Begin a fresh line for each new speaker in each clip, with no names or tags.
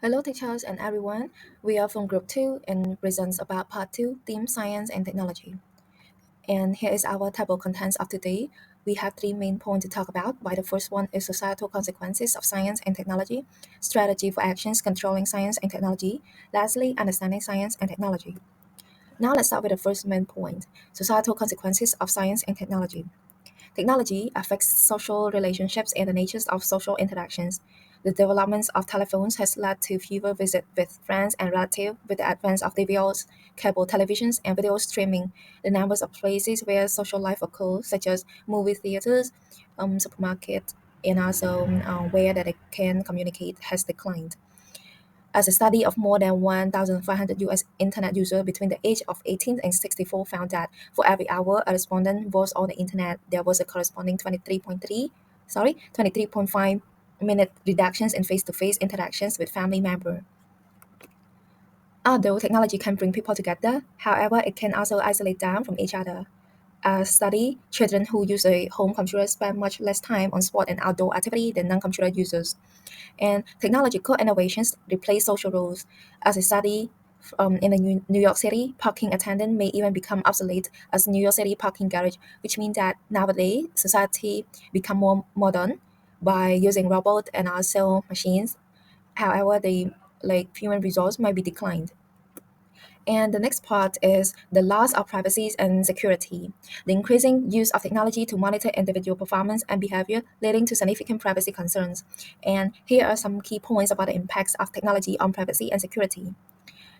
Hello, teachers and everyone. We are from Group 2 and presents about Part 2, Theme Science and Technology. And here is our table contents of today. We have three main points to talk about. By the first one is societal consequences of science and technology, strategy for actions controlling science and technology, lastly, understanding science and technology. Now let's start with the first main point, societal consequences of science and technology. Technology affects social relationships and the natures of social interactions. The development of telephones has led to fewer visits with friends and relatives. With the advance of DVRs, cable televisions, and video streaming, the numbers of places where social life occurs, such as movie theaters, supermarkets, and also where that they can communicate, has declined. As a study of more than 1,500 US internet users between the age of 18 and 64 found that for every hour a respondent was on the internet, there was a corresponding 23.5 minute reductions in face-to-face interactions with family members. Although technology can bring people together, however, it can also isolate them from each other. A study, children who use a home computer spend much less time on sport and outdoor activity than non-computer users. And technological innovations replace social rules. As a study in the New York City, parking attendant may even become obsolete as New York City parking garage, which means that nowadays society become more modern by using robots and also machines. However, the human resource might be declined. And the next part is the loss of privacy and security. The increasing use of technology to monitor individual performance and behavior, leading to significant privacy concerns. And here are some key points about the impacts of technology on privacy and security.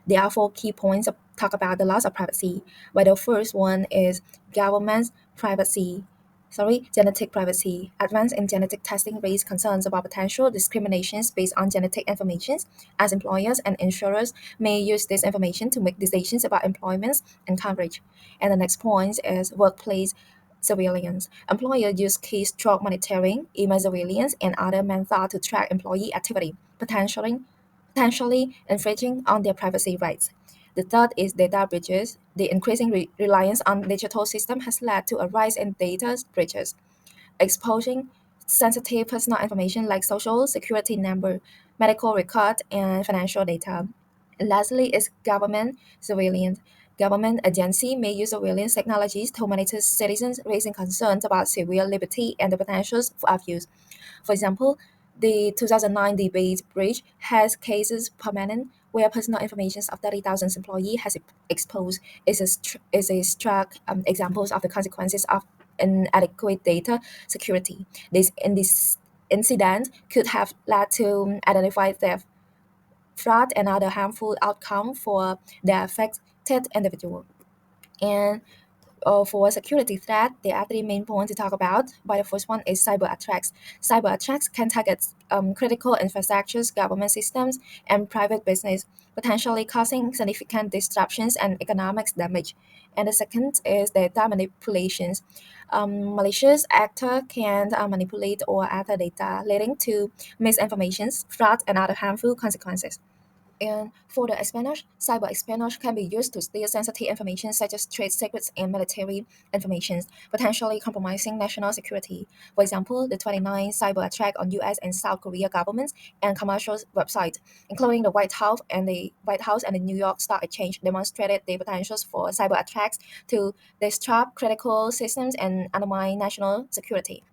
There are four key points to talk about the loss of privacy. But the first one is government privacy. Genetic privacy. Advance in genetic testing raise concerns about potential discriminations based on genetic information, as employers and insurers may use this information to make decisions about employment and coverage. And the next point is workplace surveillance. Employers use keystroke monitoring, email surveillance, and other methods to track employee activity, potentially infringing on their privacy rights. The third is data breaches. The increasing reliance on digital systems has led to a rise in data breaches, exposing sensitive personal information like social security number, medical record, and financial data. And lastly is government surveillance. Government agency may use surveillance technologies to monitor citizens, raising concerns about civil liberty and the potentials for abuse. For example, the 2009 debate breach has cases permanent where personal information of 30,000 employees has exposed is a stark examples of the consequences of inadequate data security. This incident could have led to identified theft, fraud, and other harmful outcome for the affected individual. And for security threat, there are three main points to talk about. By the first one is cyber attacks. Cyber attacks can target critical infrastructures, government systems, and private business, potentially causing significant disruptions and economic damage. And the second is data manipulations. Malicious actor can manipulate or alter data, leading to misinformation, fraud, and other harmful consequences. And for the espionage, cyber espionage can be used to steal sensitive information such as trade secrets and military information, potentially compromising national security. For example, the 29 cyber attack on US and South Korea governments and commercial websites, including the White House and the New York Stock Exchange, demonstrated the potentials for cyber attacks to disrupt critical systems and undermine national security.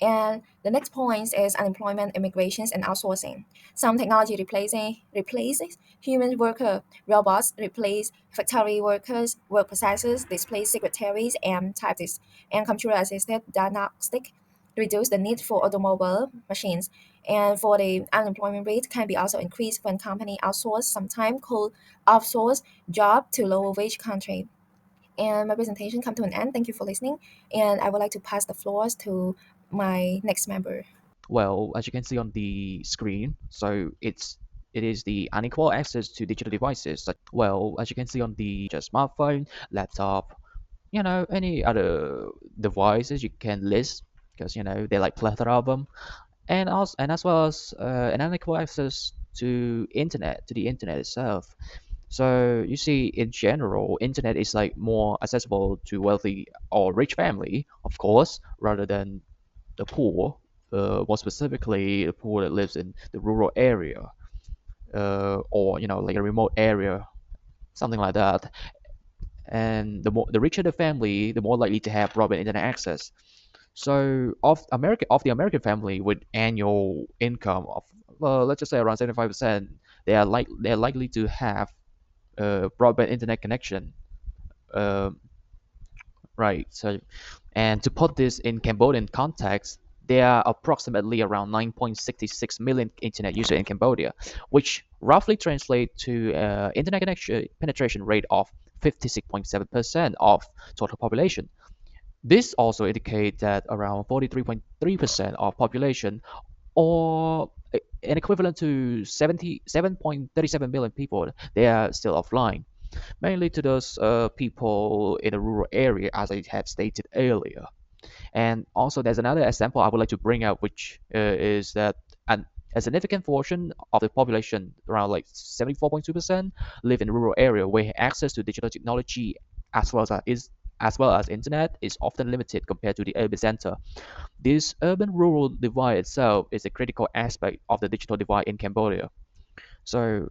And the next point is unemployment, immigrations, and outsourcing. Some technology replaces human worker. Robots replace factory workers, work processors, displace secretaries and typists, and computer-assisted diagnostic reduce the need for automobile machines. And for the unemployment rate can be also increased when company outsource, sometimes called outsource job to lower wage country. And my presentation come to an end. Thank you for listening. And I would like to pass the floors to my next member.
Well, as you can see on the screen, it is the unequal access to digital devices. Well, as you can see on the just smartphone, laptop, any other devices you can list because they like plethora of them, and also and as well as an unequal access to the internet itself. So you see, in general, internet is like more accessible to wealthy or rich family, of course, rather than the poor, more specifically the poor that lives in the rural area. or like a remote area, something like that. And the richer the family, the more likely to have broadband internet access. So of the American family with annual income of, let's just say around 75%, they're likely to have broadband internet connection. Um right. So, and to put this in Cambodian context, there are approximately around 9.66 million internet users in Cambodia, which roughly translate to internet connection penetration rate of 56.7% of total population. This also indicates that around 43.3% of population, or an equivalent to 77.37 million people, they are still offline, mainly to those people in the rural area, as I had stated earlier. And also, there's another example I would like to bring up, which is that a significant portion of the population, around like 74.2%, live in a rural area where access to digital technology as well as internet is often limited compared to the urban center. This urban-rural divide itself is a critical aspect of the digital divide in Cambodia. So,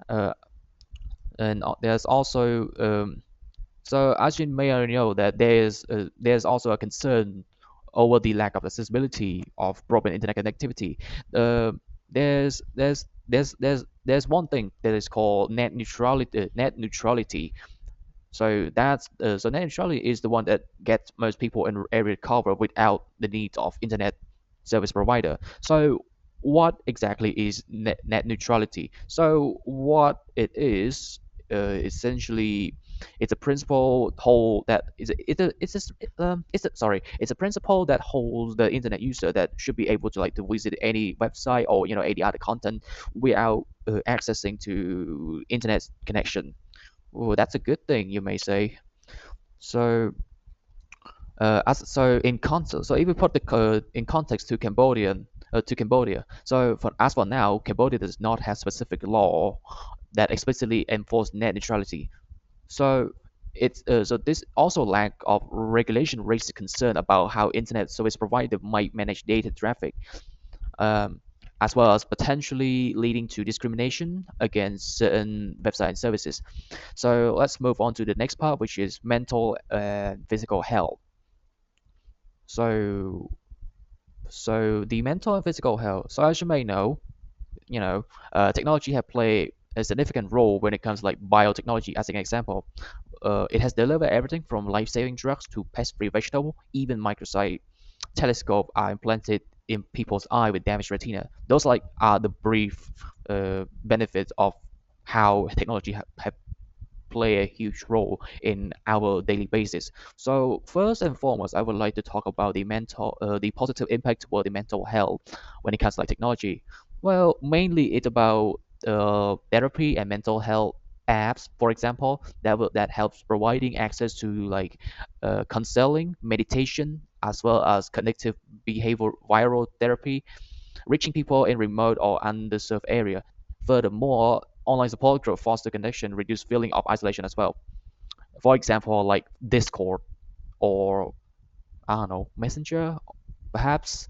uh, and there's also so as you may already know that there's also a concern over the lack of accessibility of broadband internet connectivity. Uh, there's one thing that is called net neutrality. Net neutrality. So net neutrality is the one that gets most people in area covered without the need of internet service provider. So what exactly is net neutrality? So what it is, essentially, it's a principle hold that is it's a principle that holds the internet user that should be able to like to visit any website or any other content without accessing to internet connection. Oh, that's a good thing, you may say. So, so if we put the in context to Cambodia. So, as for now, Cambodia does not have specific law that explicitly enforce net neutrality. So, so this also lack of regulation raises concern about how internet service provider might manage data traffic, um, as well as potentially leading to discrimination against certain website and services. So let's move on to the next part, which is mental and physical health. So, so the mental and physical health. So as you may know, technology have played a significant role when it comes to like biotechnology. As an example, it has delivered everything from life-saving drugs to pest-free vegetable. Even microsite telescope are implanted in people's eye with damaged retina. Those like are the brief benefits of how technology have play a huge role in our daily basis. So first and foremost, I would like to talk about the positive impact toward the mental health when it comes to like technology. Well, mainly it's about therapy and mental health apps, for example, that helps providing access to like counseling, meditation, as well as cognitive behavioral therapy, reaching people in remote or underserved area. Furthermore, online support group foster connection, reduce feeling of isolation as well. For example, like Discord or I don't know, Messenger, perhaps.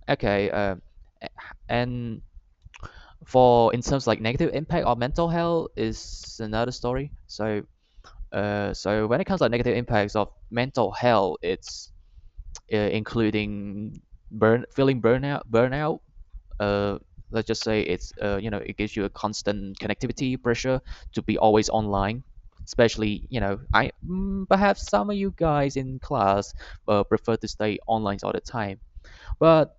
Okay, and for in terms like negative impact on mental health is another story. So when it comes to negative impacts of mental health, it's including burnout, uh, let's just say it gives you a constant connectivity pressure to be always online, especially perhaps some of you guys in class prefer to stay online all the time, but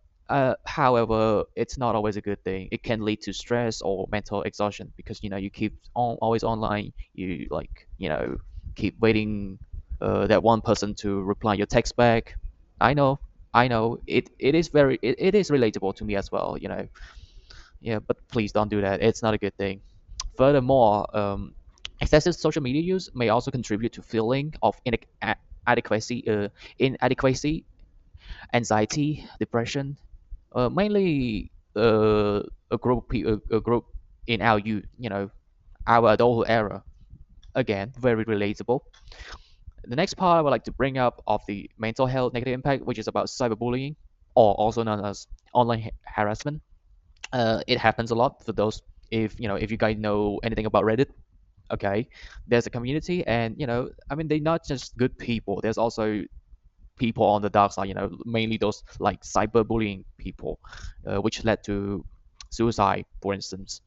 however, it's not always a good thing. It can lead to stress or mental exhaustion because you keep always online. You like keep waiting that one person to reply your text back. I know, I know. It is relatable to me as well. Yeah, but please don't do that. It's not a good thing. Furthermore, excessive social media use may also contribute to feeling of inadequacy, anxiety, depression, mainly a group in our our adulthood era. Again, very relatable. The next part I would like to bring up of the mental health negative impact, which is about cyberbullying, or also known as online harassment. It happens a lot for those. If if you guys know anything about Reddit, okay, there's a community, and I mean, they're not just good people. There's also people on the dark side, mainly those like cyberbullying people, which led to suicide, for instance.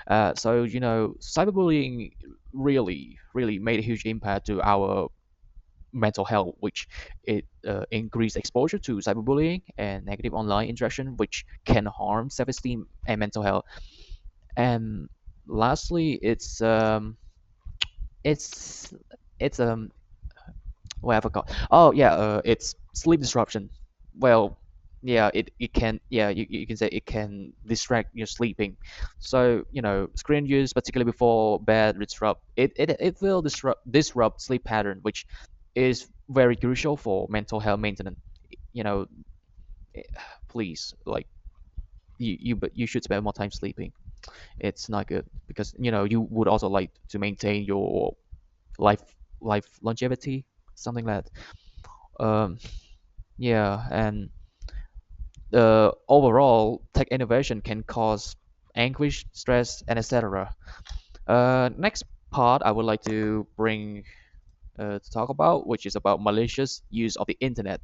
So cyberbullying really made a huge impact to our mental health, which it increased exposure to cyberbullying and negative online interaction, which can harm self-esteem and mental health. And lastly, it's it's well, I forgot. Oh yeah, it's sleep disruption. Well, yeah, it can, yeah, you can say it can distract your sleeping. So screen use, particularly before bed, it will disrupt sleep pattern, which is very crucial for mental health maintenance. You know, eh, Please, like, but you should spend more time sleeping. It's not good because you would also like to maintain your life longevity, something like that. Yeah, and overall, tech innovation can cause anguish, stress, and etc. Next part I would like to bring to talk about, which is about malicious use of the internet.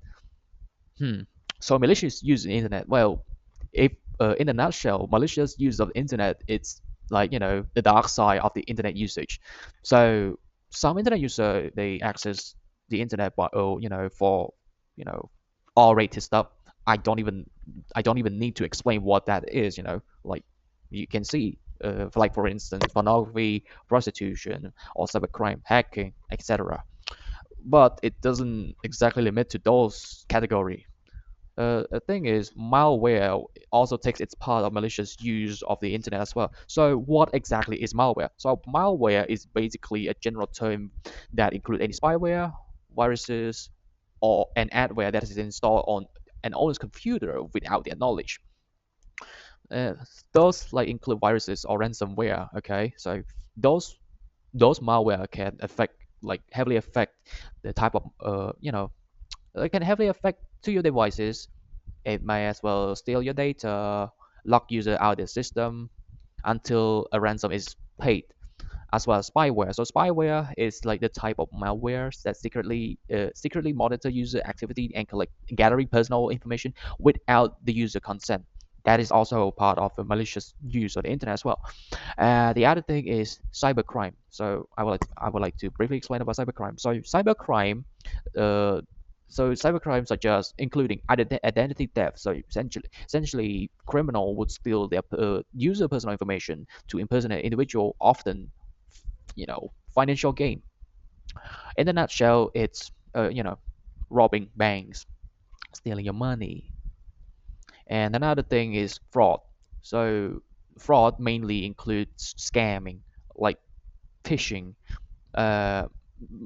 Hmm. So malicious use of the internet. Well, if in a nutshell, malicious use of the internet, it's like the dark side of the internet usage. So some internet user, they access the internet, but for you know R-rated stuff. I don't even I don't even need to explain what that is. Like you can see, like for instance, pornography, prostitution, or cybercrime, hacking, etc. But it doesn't exactly limit to those category. The thing is, malware also takes its part of malicious use of the internet as well. So, what exactly is malware? So, malware is basically a general term that includes any spyware, viruses, or an adware that is installed on an owner's computer without their knowledge. Uh, those like include viruses or ransomware. Okay, so those those malware can heavily affect the type of it can heavily affect to your devices. It may as well steal your data, lock user out of the system until a ransom is paid, as well as spyware. So spyware is like the type of malware that secretly monitor user activity and collect gathering personal information without the user consent. That is also part of the malicious use of the internet as well. The other thing is cybercrime. So I would like to briefly explain about cybercrime. So cybercrime, uh, cybercrime such as including identity theft. So essentially, criminal would steal their user personal information to impersonate individual, often financial gain. In a nutshell, it's robbing banks, stealing your money. And another thing is fraud. So fraud mainly includes scamming, like phishing. Uh,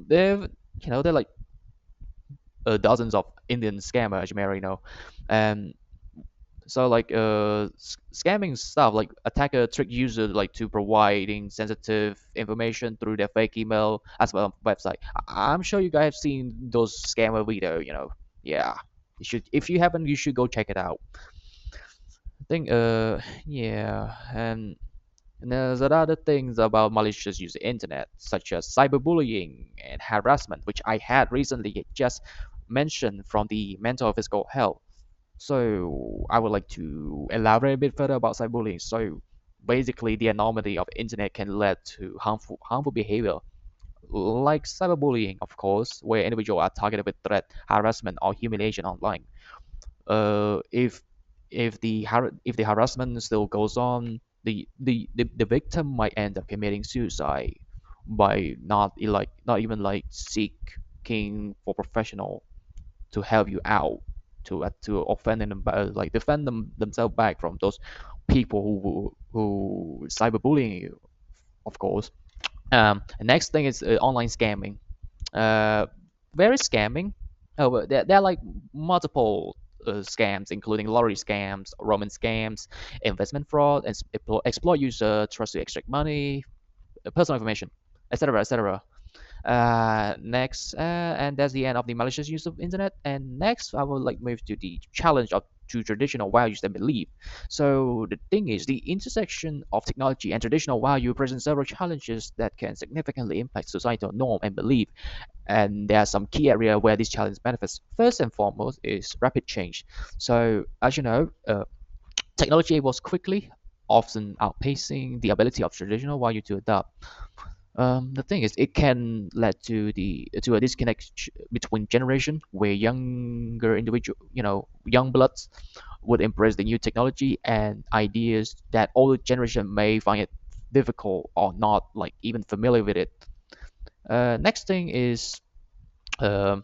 they're they're like dozens of Indian scammers, as you may already know. And so like scamming stuff, like attacker trick user like to providing sensitive information through their fake email as well as website. I'm sure you guys have seen those scammer video. Yeah, you should, if you haven't, you should go check it out. I think yeah, and there's other things about malicious use of the internet, such as cyberbullying and harassment, which I had recently just mentioned from the mental and physical health. So I would like to elaborate a bit further about cyberbullying. So basically, the anomaly of the internet can lead to harmful behavior, like cyberbullying, of course, where individuals are targeted with threat, harassment, or humiliation online. If if the harassment still goes on, the victim might end up committing suicide by not even like seeking for professional to help you out, to offend them, like defend themselves back from those people who cyberbullying you, of course. The next thing is online scamming. uh, Very scamming. Well, there are like multiple scams, including lottery scams, romance scams, investment fraud, and exploit user trust to extract money, personal information, etc., etc. Next, and that's the end of the malicious use of internet. And next, I would like move to the challenge of to traditional values and belief. So the thing is, the intersection of technology and traditional value presents several challenges that can significantly impact societal norm and belief. And there are some key areas where this challenge manifests. First and foremost is rapid change. So as you know, technology evolves quickly, often outpacing the ability of traditional value to adapt. The thing is, it can lead to a disconnect between generation, where younger individual, young bloods would embrace the new technology and ideas that older generation may find it difficult or not like even familiar with it. Next thing is um,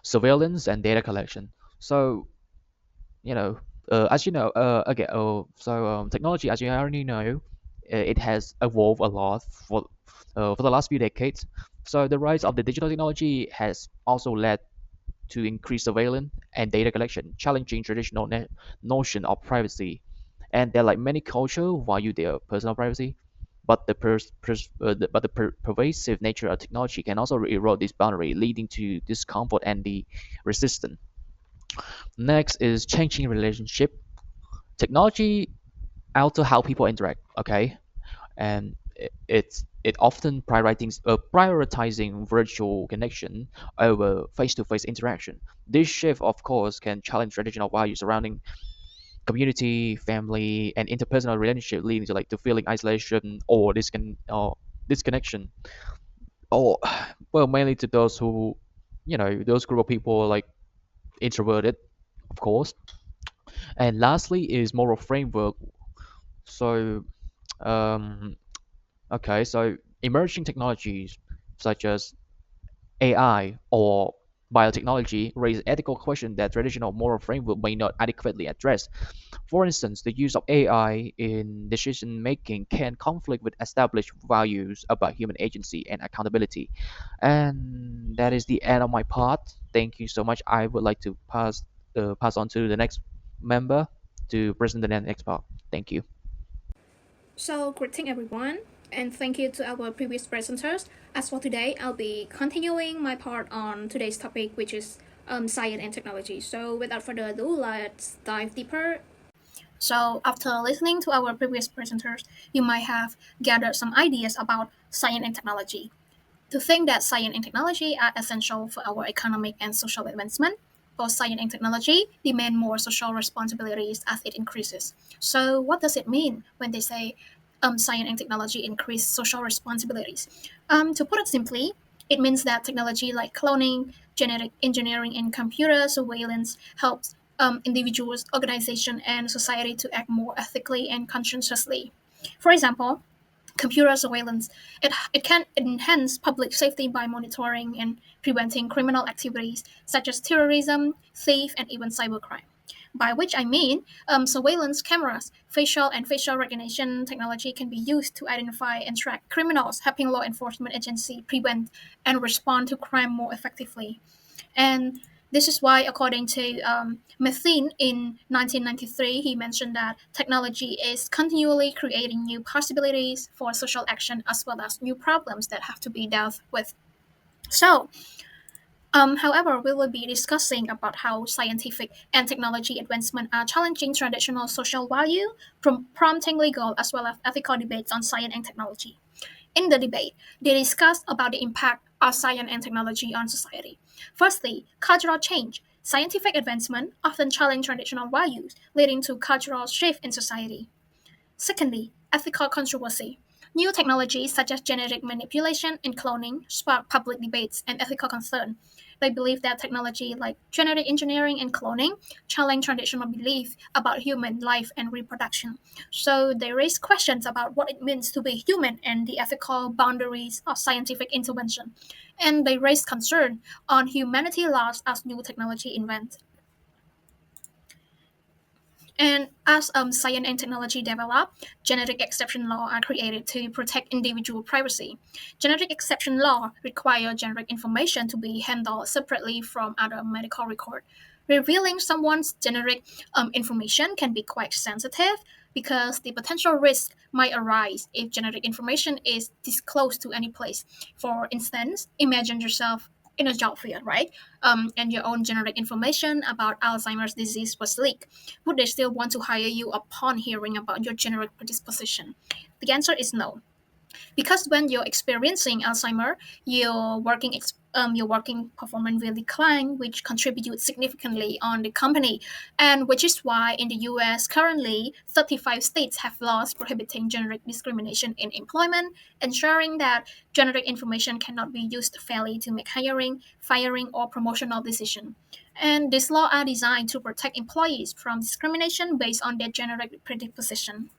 surveillance and data collection. So you know, as you know, okay, technology, as you already know, it has evolved a lot for the last few decades. So the rise of the digital technology has also led to increased surveillance and data collection, challenging traditional notion of privacy. And there are like many cultures who value their personal privacy, but the pervasive nature of technology can also erode this boundary, leading to discomfort and the resistance. Next is changing relationship. Technology alter how people interact. Okay, and it often prioritizing virtual connection over face-to-face interaction. This shift, of course, can challenge traditional values surrounding community, family, and interpersonal relationship, leading to like to feeling isolation or disconnection. Or well, mainly to those who, those group of people like introverted, of course. And lastly is moral framework. So, um, okay, so emerging technologies such as AI or biotechnology raise ethical questions that traditional moral framework may not adequately address. For instance, the use of AI in decision making can conflict with established values about human agency and accountability. And that is the end of my part. Thank you so much. I would like to pass on to the next member to present the next part. Thank you.
So, greeting everyone, and thank you to our previous presenters. As for today, I'll be continuing my part on today's topic, which is science and technology. So, without further ado, let's dive deeper. So, after listening to our previous presenters, you might have gathered some ideas about science and technology. To think that science and technology are essential for our economic and social advancement, both science and technology demand more social responsibilities as it increases. So, what does it mean when they say science and technology increase social responsibilities? To put it simply, it means that technology like cloning, genetic engineering, and computer surveillance helps individuals, organizations, and society to act more ethically and conscientiously. For example, computer surveillance. It can enhance public safety by monitoring and preventing criminal activities such as terrorism, theft, and even cybercrime. By which I mean, surveillance cameras, facial recognition technology can be used to identify and track criminals, helping law enforcement agencies prevent and respond to crime more effectively. And this is why, according to Metheny in 1993, he mentioned that technology is continually creating new possibilities for social action as well as new problems that have to be dealt with. So, however, we will be discussing about how scientific and technology advancement are challenging traditional social value, prompting legal as well as ethical debates on science and technology. In the debate, they discussed about the impact of science and technology on society. Firstly, cultural change. Scientific advancement often challenge traditional values, leading to cultural shift in society. Secondly, ethical controversy. New technologies such as genetic manipulation and cloning spark public debates and ethical concern. They believe that technology like genetic engineering and cloning challenge traditional beliefs about human life and reproduction. So they raise questions about what it means to be human and the ethical boundaries of scientific intervention. And they raise concern on humanity loss as new technology invent. And as science and technology develop, genetic exception law are created to protect individual privacy. Genetic exception law require genetic information to be handled separately from other medical record. Revealing someone's genetic information can be quite sensitive because the potential risk might arise if genetic information is disclosed to any place. For instance, imagine yourself in a job field, right? And your own generic information about Alzheimer's disease was leaked, would they still want to hire you upon hearing about your generic predisposition? The answer is no, because when you're experiencing Alzheimer, your working performance will decline, which contributes significantly on the company, and which is why in the U.S. currently 35 states have laws prohibiting generic discrimination in employment, ensuring that generic information cannot be used fairly to make hiring, firing, or promotional decisions. And these laws are designed to protect employees from discrimination based on their generic predisposition.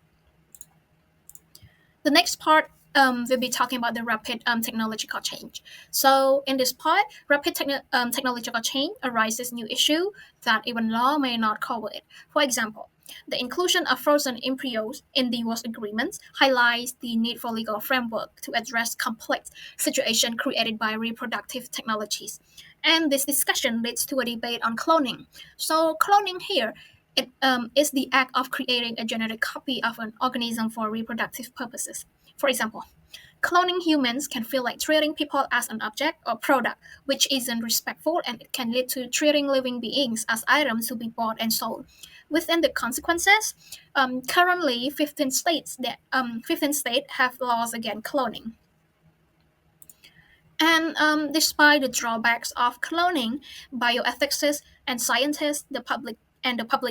The next part, we'll be talking about the rapid technological change. So in this part, rapid technological change arises new issue that even law may not cover it. For example, the inclusion of frozen embryos in divorce agreements highlights the need for legal framework to address complex situations created by reproductive technologies. And this discussion leads to a debate on cloning. So cloning here, it is the act of creating a genetic copy of an organism for reproductive purposes. For example, cloning humans can feel like treating people as an object or product, which isn't respectful, and it can lead to treating living beings as items to be bought and sold. Within the consequences, currently 15 states have laws against cloning. And despite the drawbacks of cloning, bioethicists and scientists, the public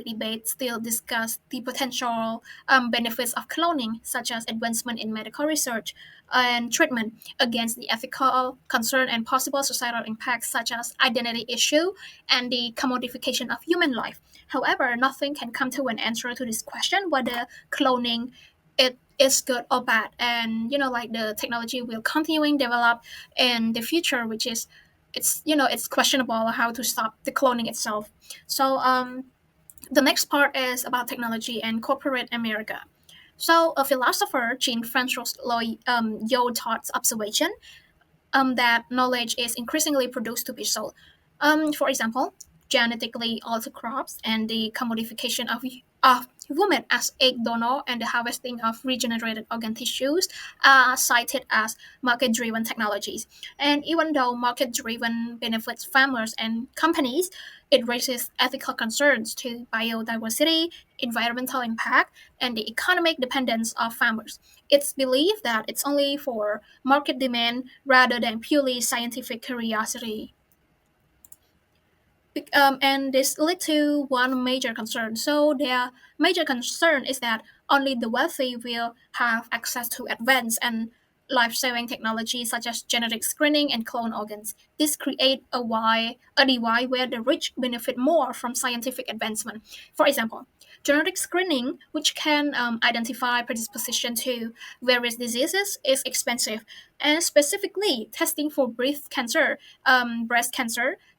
debate still discuss the potential benefits of cloning, such as advancement in medical research and treatment, against the ethical concern and possible societal impacts, such as identity issue and the commodification of human life. However, nothing can come to an answer to this question whether cloning it is good or bad, and like the technology will continuing develop in the future, which is it's questionable how to stop the cloning itself. So the next part is about technology and corporate America. So a philosopher, Jean-Francois Yo Todd's observation that knowledge is increasingly produced to be sold. For example, genetically altered crops and the commodification of women as egg donor and the harvesting of regenerated organ tissues are cited as market-driven technologies. And even though market-driven benefits farmers and companies, it raises ethical concerns to biodiversity, environmental impact, and the economic dependence of farmers. It's believed that it's only for market demand rather than purely scientific curiosity. And this led to one major concern. So their major concern is that only the wealthy will have access to advanced and life-saving technology such as genetic screening and clone organs. This creates a divide where the rich benefit more from scientific advancement. For example, genetic screening, which can identify predisposition to various diseases, is expensive, and specifically testing for breast cancer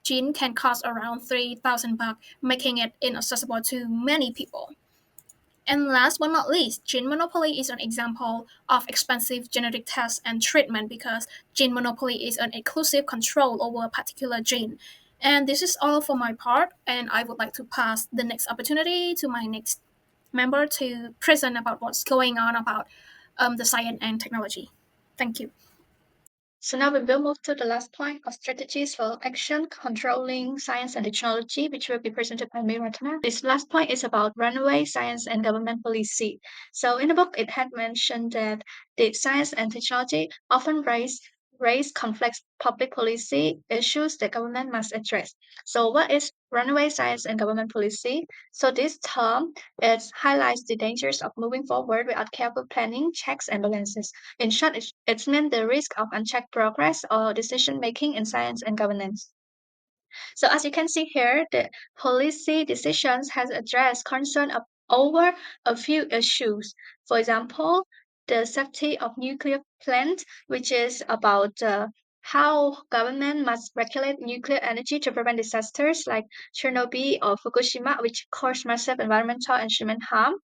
gene can cost around 3,000 bucks, making it inaccessible to many people. And last but not least, gene monopoly is an example of expensive genetic tests and treatment because gene monopoly is an exclusive control over a particular gene. And this is all for my part, and I would like to pass the next opportunity to my next member to present about what's going on about the science and technology. Thank you.
So now we will move to the last point of strategies for action controlling science and technology, which will be presented by me, Ratana. This last point is about runaway science and government policy. So in the book, it had mentioned that the science and technology often raise complex public policy issues that government must address. So what is runaway science and government policy? So this term it highlights the dangers of moving forward without careful planning, checks, and balances. In short, it meant the risk of unchecked progress or decision making in science and governance. So as you can see here, the policy decisions has addressed concern over a few issues. For example, the safety of nuclear plants, which is about how government must regulate nuclear energy to prevent disasters like Chernobyl or Fukushima, which cause massive environmental and human harm.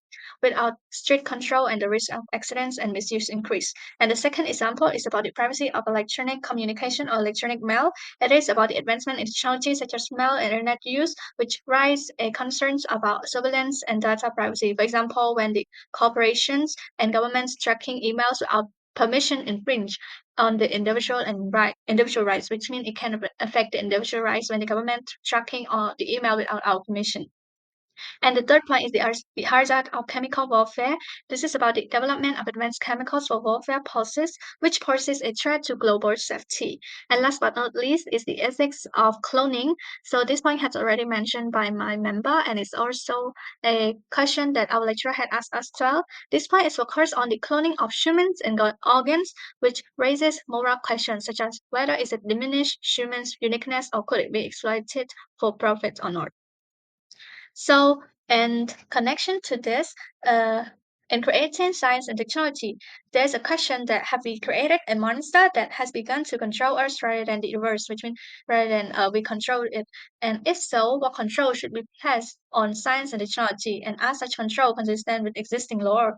Without strict control and the risk of accidents and misuse increase. And the second example is about the privacy of electronic communication or electronic mail. It is about the advancement in technology such as mail and internet use, which raise concerns about surveillance and data privacy. For example, when the corporations and governments tracking emails without permission infringe on the individual rights, which means it can affect the individual rights when the government tracking or the email without our permission. And the third point is the hazard of chemical warfare. This is about the development of advanced chemicals for warfare poses, which poses a threat to global safety. And last but not least is the ethics of cloning. So this point has already mentioned by my member, and it's also a question that our lecturer had asked us as well. This point is focused on the cloning of humans and organs, which raises moral questions such as whether is it diminish humans' uniqueness or could it be exploited for profit or not. So, in connection to this, in creating science and technology, there's a question that have we created a monster that has begun to control us rather than the reverse, which means rather than we control it? And if so, what control should we place on science and technology? And are such control consistent with existing law?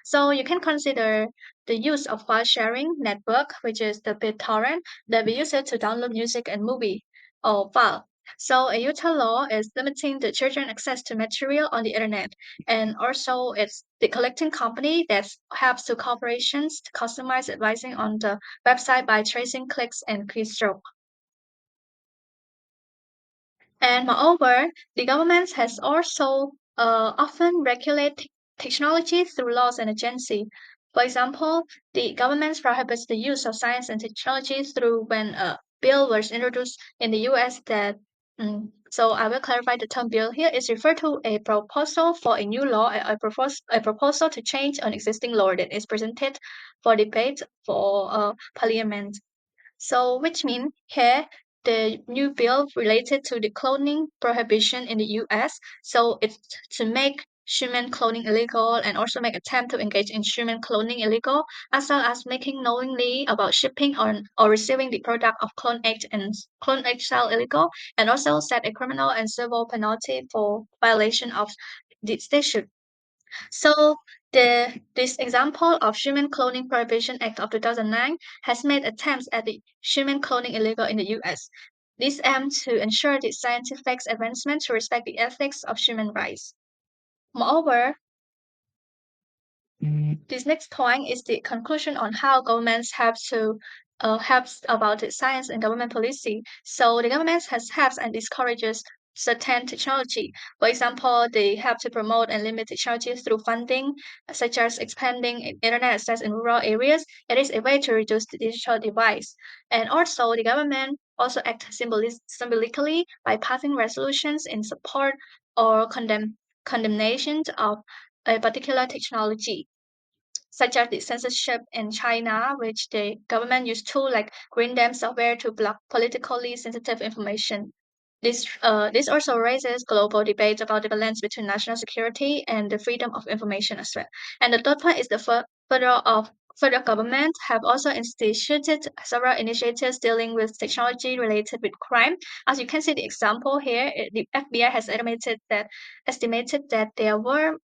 So you can consider the use of file sharing network, which is the BitTorrent, that we use it to download music and movie or file. So a Utah law is limiting the children access to material on the internet. And also it's the collecting company that helps to corporations to customize advising on the website by tracing clicks and keystroke. And moreover, the government has also often regulated technology through laws and agency. For example, the government prohibits the use of science and technology through when a bill was introduced in the U.S. that so I will clarify the term bill here is referred to a proposal for a new law, a proposal to change an existing law that is presented for debate for parliament. So, which means here the new bill related to the cloning prohibition in the US. So it's to make human cloning illegal and also make attempt to engage in human cloning illegal, as well as making knowingly about shipping or receiving the product of clone egg and clone egg cell illegal, and also set a criminal and civil penalty for violation of the statute. So this example of Human Cloning Prohibition Act of 2009 has made attempts at the human cloning illegal in the US. This aims to ensure the scientific advancement to respect the ethics of human rights. Moreover, this next point is the conclusion on how governments have to helps about the science and government policy. So the government has helps and discourages certain technology. For example, they have to promote and limit technology through funding, such as expanding internet access in rural areas. It is a way to reduce the digital divide. And also, the government also acts symbolically by passing resolutions in support or condemnation of a particular technology such as the censorship in China, which the government used to like green dam software to block politically sensitive information. This also raises global debates about the balance between national security and the freedom of information as well. And the third point is the federal government have also instituted several initiatives dealing with technology related with crime. As you can see the example here, the FBI has estimated that there are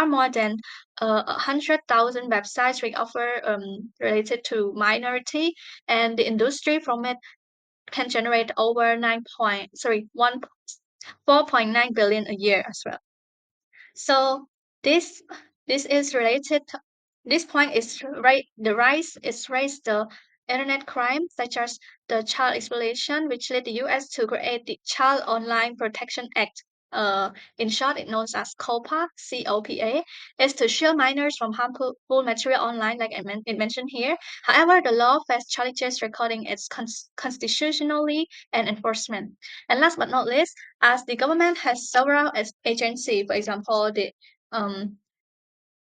more than 100,000 websites we offer related to minority, and the industry from it can generate over 4.9 billion a year as well. So this this is related. This point is right. The rise is raised the internet crime such as the child exploitation, which led the U.S. to create the Child Online Protection Act. In short, it known as COPA, COPA, is to shield minors from harmful material online, like it mentioned here. However, the law faces challenges regarding its constitutionally and enforcement. And last but not least, as the government has several agencies, for example, um,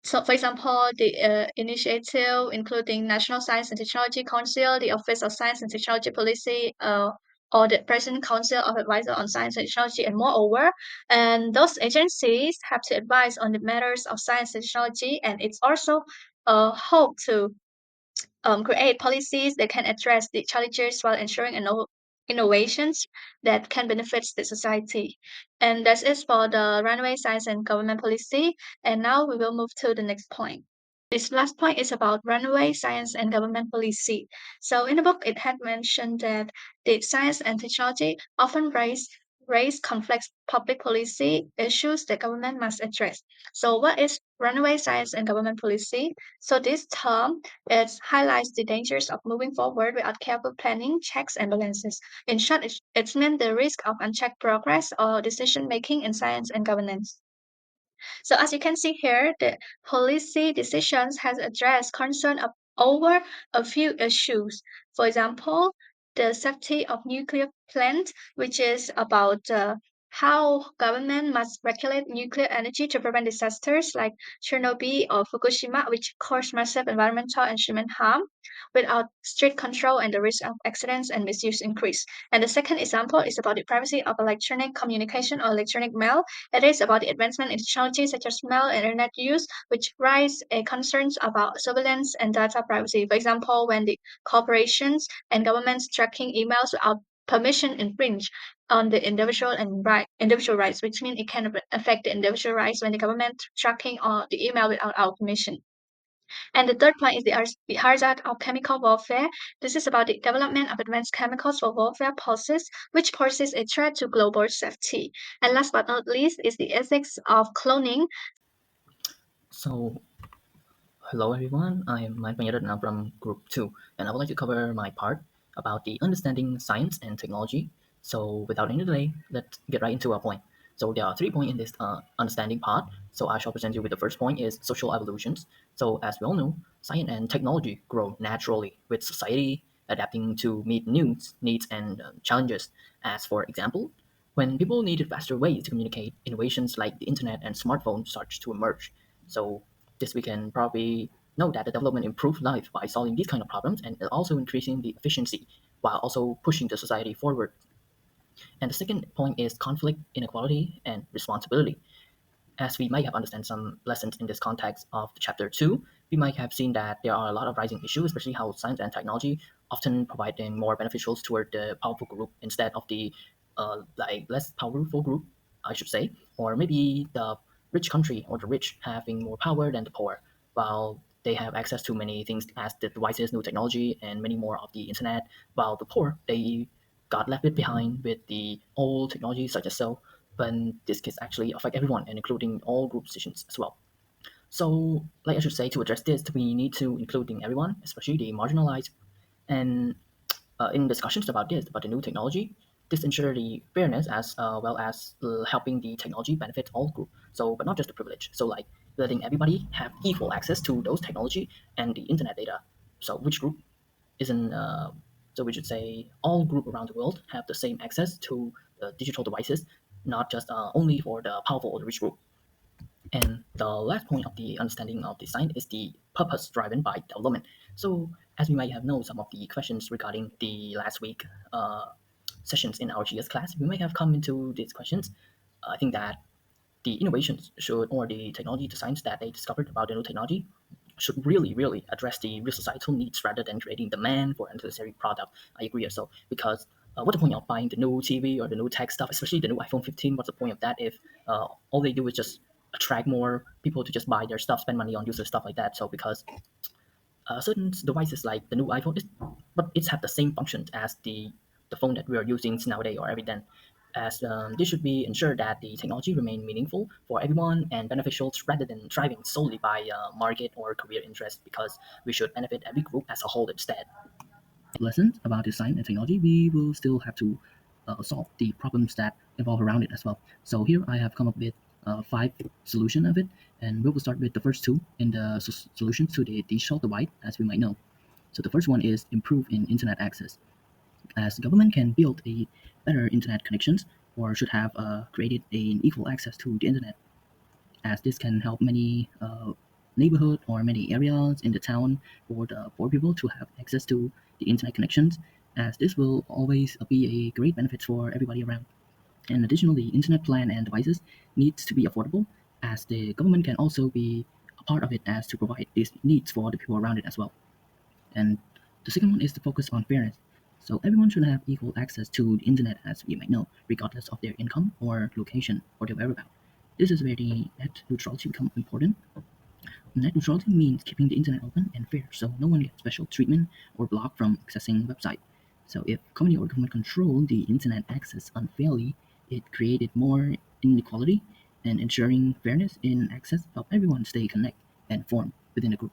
for example, the initiative including National Science and Technology Council, the Office of Science and Technology Policy, or the President Council of Advisor on Science and Technology, and moreover, and those agencies have to advise on the matters of science and technology, and it's also hope to create policies that can address the challenges while ensuring innovations that can benefit the society. And that's it for the runway science and government policy. And now we will move to the next point. This last point is about runway science and government policy. So in the book, it had mentioned that the science and technology often raise complex public policy issues the government must address. So what is runaway science and government policy? So this term it highlights the dangers of moving forward without careful planning, checks, and balances. In short, it's meant the risk of unchecked progress or decision making in science and governance. So as you can see here, the policy decisions has addressed concern of over a few issues. For example, the safety of nuclear plant, which is about how government must regulate nuclear energy to prevent disasters like Chernobyl or Fukushima, which cause massive environmental and human harm. Without strict control and the risk of accidents and misuse increase. And the second example is about the privacy of electronic communication or electronic mail. It is about the advancement in technology such as mail and internet use, which raise concerns about surveillance and data privacy. For example, when the corporations and governments tracking emails without permission infringe on the individual rights, which means it can affect the individual rights when the government tracking or the email without our permission. And the third point is the hazard of chemical warfare. This is about the development of advanced chemicals for warfare poses, which poses a threat to global safety. And last but not least is the ethics of cloning.
So, hello everyone, I am Mike Panyadat and I'm from Group 2, and I would like to cover my part about the understanding science and technology. So, without any delay, let's get right into our point. So, there are 3 points in this understanding part. So, I shall present you with the first point is social evolutions. So, as we all know, science and technology grow naturally with society adapting to meet needs and challenges. As for example, when people needed faster ways to communicate, innovations like the internet and smartphones started to emerge. So this we can probably know that the development improved life by solving these kind of problems and also increasing the efficiency while also pushing the society forward. And the second point is conflict, inequality, and responsibility. As we might have understand some lessons in this context of the chapter 2, we might have seen that there are a lot of rising issues, especially how science and technology often providing more beneficials toward the powerful group instead of the like less powerful group, I should say, or maybe the rich country or the rich having more power than the poor, while they have access to many things as the devices, new technology, and many more of the internet, while the poor they got left behind with the old technology such as so, but this can actually affect everyone and including all group decisions as well. So, like I should say, to address this, we need to including everyone, especially the marginalized, and in discussions about this, about the new technology, this ensure the fairness as well as helping the technology benefit all group. So, but not just the privilege. So, like letting everybody have equal access to those technology and the internet data. So, which group isn't so we should say all group around the world have the same access to digital devices, not just only for the powerful or the rich group. And the last point of the understanding of design is the purpose driven by development. So as we might have known some of the questions regarding the last week sessions in our GS class, we might have come into these questions. I think that the innovations should, or the technology designs that they discovered about the new technology should really address the real societal needs rather than creating demand for unnecessary product. I agree also because what's the point of buying the new TV or the new tech stuff, especially the new iPhone 15? What's the point of that if all they do is just attract more people to just buy their stuff, spend money on user stuff like that? So because certain devices like the new iPhone, but it's have the same functions as the phone that we are using nowadays or every day. As this should be ensured that the technology remain meaningful for everyone and beneficial rather than driving solely by market or career interest, because we should benefit every group as a whole instead. Lessons about design and technology, we will still have to solve the problems that evolve around it as well. So here I have come up with 5 solutions of it, and we will start with the first two in the solutions to the digital divide, as we might know. So the first one is improve in internet access. As the government can build a better internet connections, or should have created an equal access to the internet, as this can help many neighborhood or many areas in the town for the poor people to have access to the internet connections, as this will always be a great benefit for everybody around. And additionally, internet plan and devices needs to be affordable, as the government can also be a part of it as to provide these needs for the people around it as well. And the second one is to focus on fairness. So everyone should have equal access to the internet, as we might know, regardless of their income or location or their whereabouts. This is where the net neutrality becomes important. Net neutrality means keeping the internet open and fair, so no one gets special treatment or blocked from accessing website. So if company or government control the internet access unfairly, it created more inequality, and ensuring fairness in access help everyone stay connected and form within a group.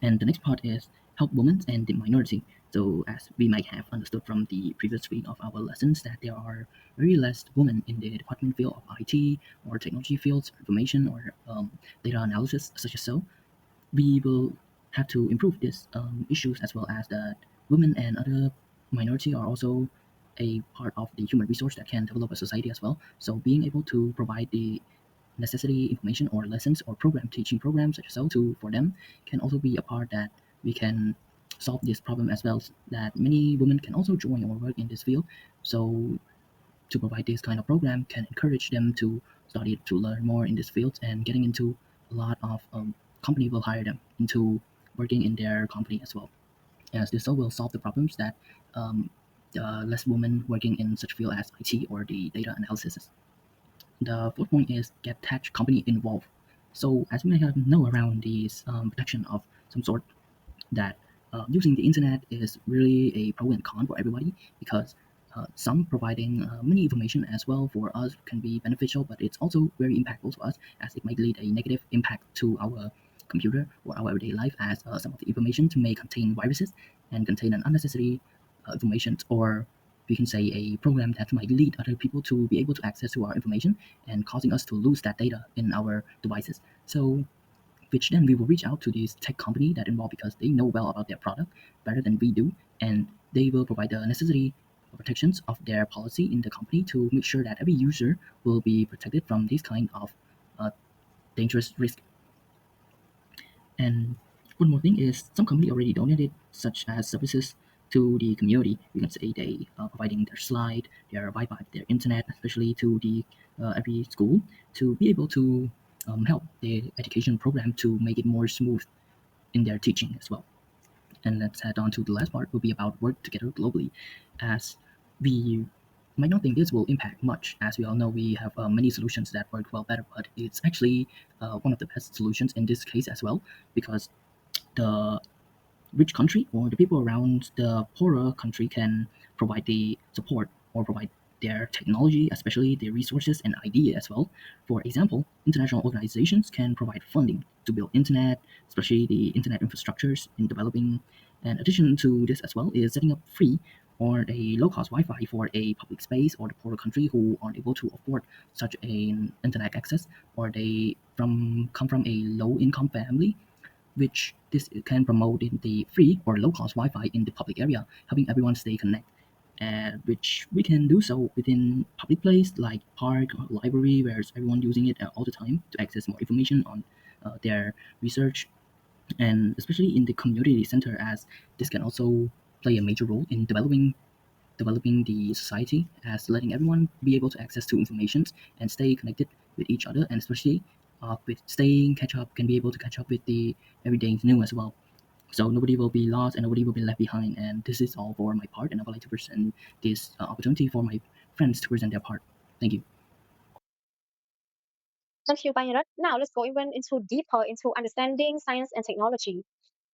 And the next part is help women and the minority. So as we might have understood from the previous week of our lessons that there are very less women in the department field of IT or technology fields, information or data analysis such as so. We will have to improve these issues as well as that women and other minority are also a part of the human resource that can develop a society as well. So being able to provide the necessary information or lessons or program teaching programs such as so to for them can also be a part that we can solve this problem as well that many women can also join or work in this field. So to provide this kind of program can encourage them to study to learn more in this field and getting into a lot of company will hire them into working in their company as well as this so will solve the problems that um, less women working in such field as IT or the data analysis. The fourth point is get tech company involved. So as we may have know around these protection of some sort that using the internet is really a pro and con for everybody because some providing many information as well for us can be beneficial, but it's also very impactful to us as it might lead a negative impact to our computer or our everyday life as some of the information may contain viruses and contain an unnecessary information or we can say a program that might lead other people to be able to access to our information and causing us to lose that data in our devices. So which then we will reach out to this tech company that involved because they know well about their product better than we do, and they will provide the necessary protections of their policy in the company to make sure that every user will be protected from this kind of uh, dangerous risk. And one more thing is some company already donated such as services to the community. You can say they are providing their slide, their Wi-Fi, their internet, especially to the every school to be able to help the education program to make it more smooth in their teaching as well. And let's head on to the last part will be about work together globally as we might not think this will impact much as we all know we have many solutions that work well better, but it's actually one of the best solutions in this case as well because the rich country or the people around the poorer country can provide the support or provide their technology, especially their resources and idea as well. For example, international organizations can provide funding to build internet, especially the internet infrastructures in developing. In addition to this as well is setting up free or a low-cost Wi-Fi for a public space or the poorer country who aren't able to afford such an internet access or they come from a low-income family which this can promote in the free or low-cost Wi-Fi in the public area, helping everyone stay connected. And which we can do so within public place like park, library, where everyone using it all the time to access more information on their research, and especially in the community center, as this can also play a major role in developing the society as letting everyone be able to access to information and stay connected with each other and especially with staying catch up can be able to catch up with the everyday new as well, so nobody will be lost and nobody will be left behind. And this is all for my part and I would like to present this opportunity for my friends to present their part. Thank you.
Thank you, Bayrat. Now let's go even into deeper into understanding science and technology.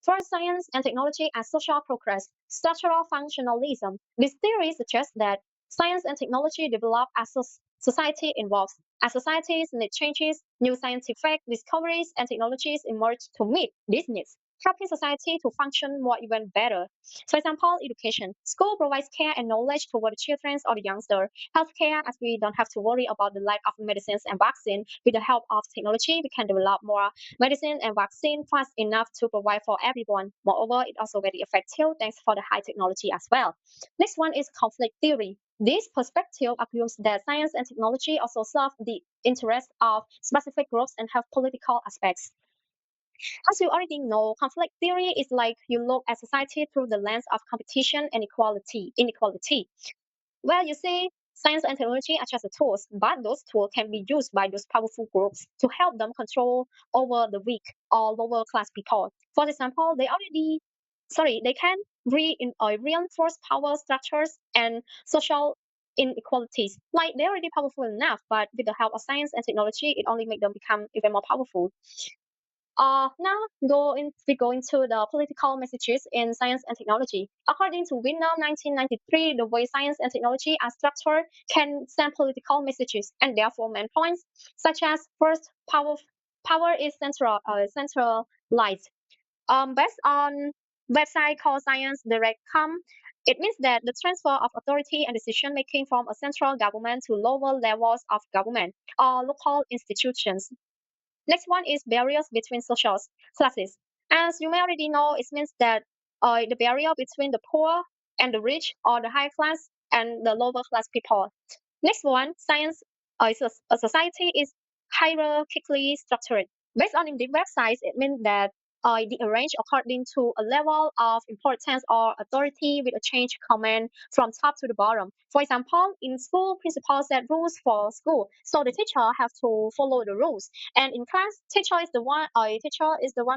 First, science and technology as social progress, structural functionalism. This theory suggests that science and technology develop as society evolves. As societies need changes, new scientific discoveries and technologies emerge to meet these needs, helping society to function more even better. For example, education. School provides care and knowledge toward the children or the youngster. Healthcare, as we don't have to worry about the lack of medicines and vaccine. With the help of technology, we can develop more medicine and vaccine fast enough to provide for everyone. Moreover, it also very effective thanks for the high technology as well. Next one is conflict theory. This perspective argues that science and technology also serve the interests of specific groups and have political aspects. As you already know, conflict theory is like you look at society through the lens of competition and inequality. Well, you see, science and technology are just the tools, but those tools can be used by those powerful groups to help them control over the weak or lower class people. For example, they can reinforce power structures and social inequalities. Like they're already powerful enough, but with the help of science and technology, it only makes them become even more powerful. Now we go into the political messages in science and technology. According to Winner 1993, the way science and technology are structured can send political messages and therefore main points, such as first, power is centralized. Based on website called Science Direct.com, it means that the transfer of authority and decision making from a central government to lower levels of government or local institutions. Next one is barriers between social classes. As you may already know, it means that the barrier between the poor and the rich, or the high class and the lower class people. Next one, science a society is hierarchically structured. Based on the websites, it means that they arrange according to a level of importance or authority with a change command from top to the bottom. For example, in school, principals set rules for school, so the teacher have to follow the rules. And in class, teacher is the one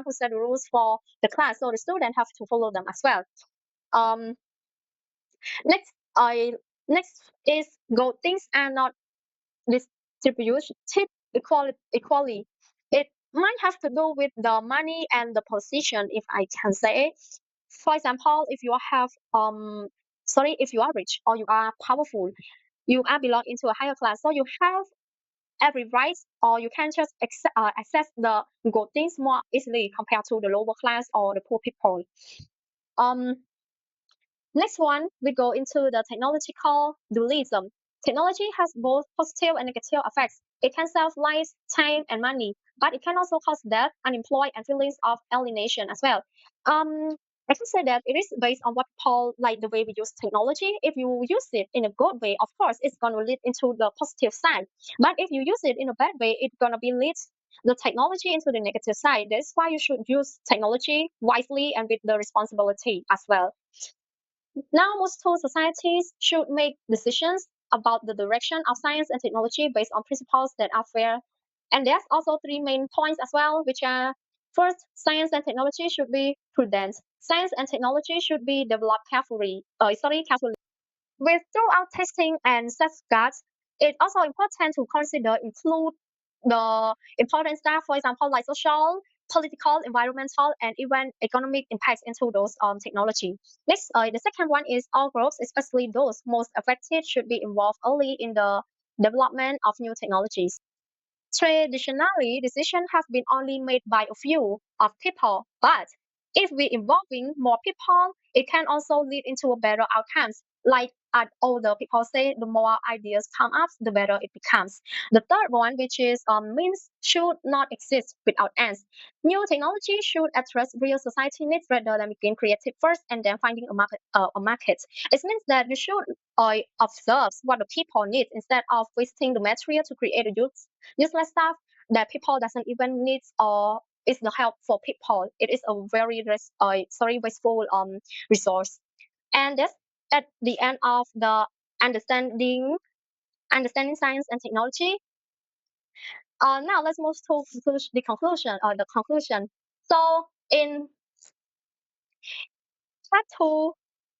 who set the rules for the class, so the student have to follow them as well. Um, next, I next is good things are not distributed equally. It might have to do with the money and the position, if I can say. For example, if you are rich or you are powerful, you are belong into a higher class, so you have every right, or you can just access the good things more easily compared to the lower class or the poor people. Um, Next one, we go into the technological dualism. Technology has both positive and negative effects. It can save lives, time, and money, but it can also cause death, unemployment, and feelings of alienation as well. I can say that it is based on what people like the way we use technology. If you use it in a good way, of course, it's going to lead into the positive side. But if you use it in a bad way, it's going to be lead the technology into the negative side. That's why you should use technology wisely and with the responsibility as well. Now, most tools societies should make decisions about the direction of science and technology based on principles that are fair. And there's also three main points as well, which are first, science and technology should be prudent. Science and technology should be developed carefully. With throughout testing and safeguards, it's also important to include the important stuff, for example, like social, political, environmental, and even economic impacts into those technology. Next, the second one is all groups, especially those most affected, should be involved early in the development of new technologies. Traditionally, decisions have been only made by a few of people, but if we involving more people, it can also lead into a better outcomes. Like older people say, the more ideas come up, the better it becomes. The third one, which is means should not exist without ends. New technology should address real society needs rather than being creative first and then finding a market. It means that you should observe what the people need instead of wasting the material to create a useless stuff that people doesn't even need or is the help for people. It is a very wasteful resource. And that's at the end of the understanding science and technology. Now let's move to the conclusion. So in Part 2,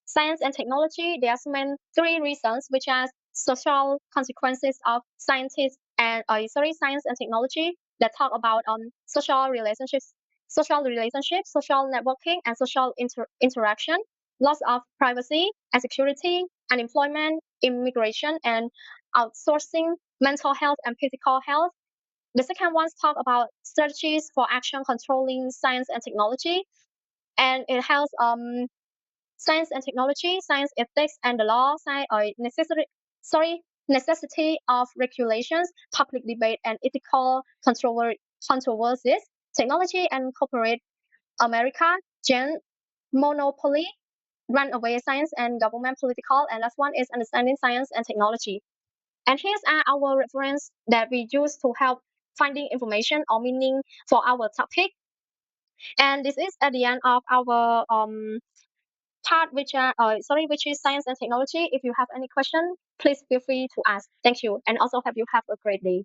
science and technology, there's main three reasons, which are social consequences of science and technology that talk about social networking, and social interaction, loss of privacy and security, unemployment, immigration, and outsourcing, mental health and physical health. The second one talk about strategies for action controlling science and technology, and it has science and technology, science ethics and the law, necessity of regulations, public debate and ethical controversies, technology and corporate America, gen monopoly, runaway science and government political, and last one is understanding science and technology. And here's our reference that we use to help finding information or meaning for our topic. And this is at the end of our part, which is science and technology. If you have any question, please feel free to ask. Thank you, and also hope you have a great day.